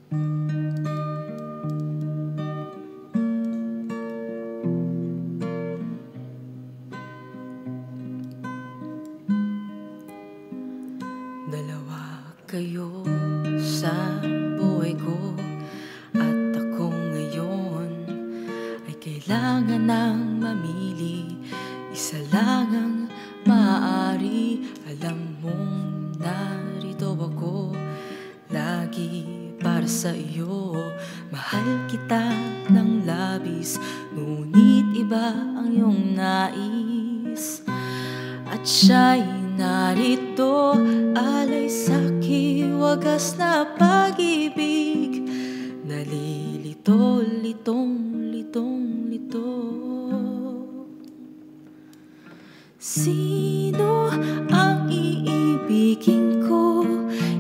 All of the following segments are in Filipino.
Dalawa kayo sa buhay ko, at ako ngayon ay kailangan ng mamili. Isa lang ang maaari. Alam mong narito ako lagi para sa iyo. Mahal kita ng labis, ngunit iba ang iyong nais. At siya'y narito, alay sa'ki, wagas na pag-ibig. Nalilito, litong, litong, lito. Sino ang iibigin ko?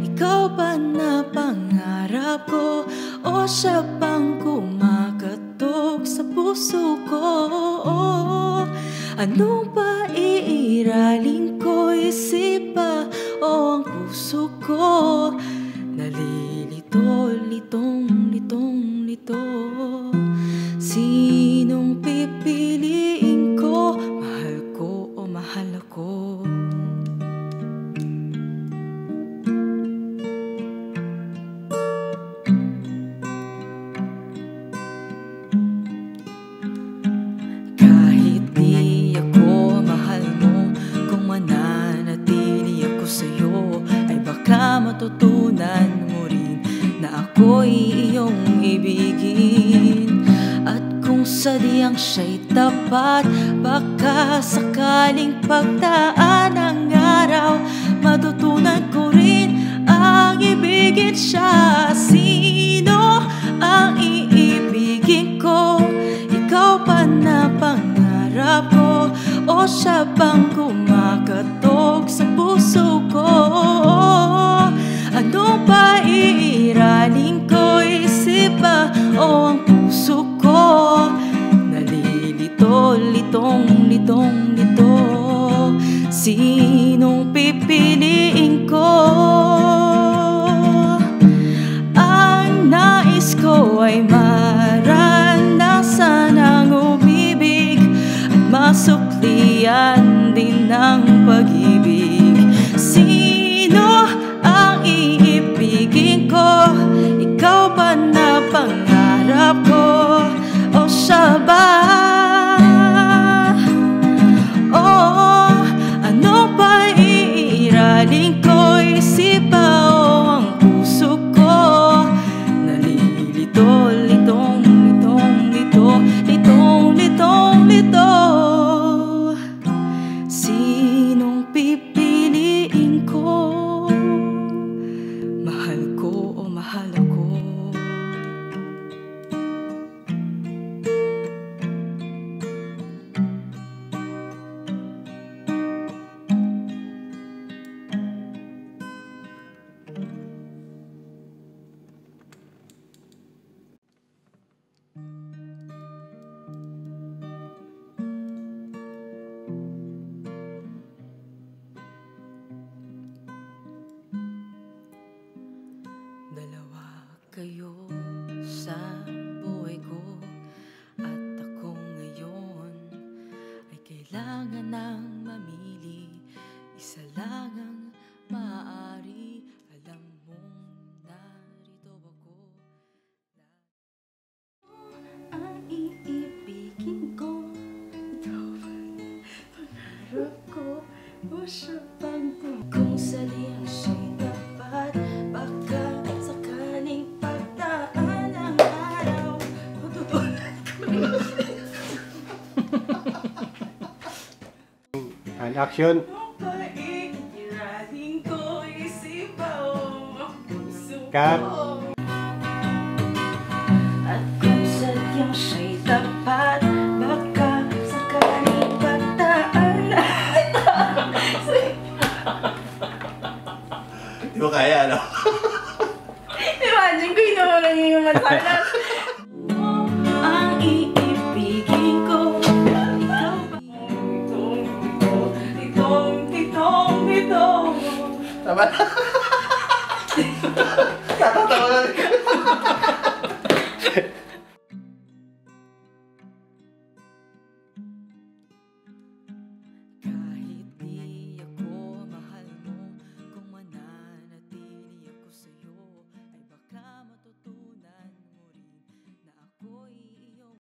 Ikaw ba na pangarap ko? O siya bang kumakatok sa puso ko? Ano ba iiralin ko? Isip ba o ang puso ko? Nalilito, litong, litong, lito. Sinong pipiliin ko? Mahal ko o mahal ako? Matutunan mo rin na ako'y iyong ibigin. At kung sadyang siya'y tapat, baka sakaling pagdaan ng araw, matutunan ko rin ang ibigin siya. Sino ang iibigin ko? Ikaw ba na pangarap ko? O siya bang kumakatok sa puso ko? Ano ba iiralin ko? Isip ba o ang puso ko? Nalilito, litong, litong, lito. Sinong pipiliin ko? Ang nais ko ay maranasan ang umibig at masuklian din ng pag-ibig. Sino ang iibigin ko? Ikaw ba na pangarap ko? O siya ba? Oh, ano ba iiralin ko? Isip ba o ang puso ko? Nalilito, litong, litong, lito. Litong, litong, lito. Sinong pipiliin ko? Mahal ko o mahal ako? Dalawa kayo sa buhay ko, at ako ngayon ay kailangan ng mamili. Isa lang ang maaari. Alam mong narito ako. Ang iibigin ko, ikaw ba pangarap ko? O siya bang kung sadyang siya'y tapat, baka sakaling pagdaan ng araw, matutunan ko rin. And action. Iiralin ko, isip ba o ang puso Cut. ko? At kung sadyang siya'y tapat, baka sakaling pagdaan ng Di mo kaya, ano? imagine ko inuulan niyo yung masalas. Ang iibigin ko, ikaw ba? Itong, itong, itong, itong, itong. Tama na.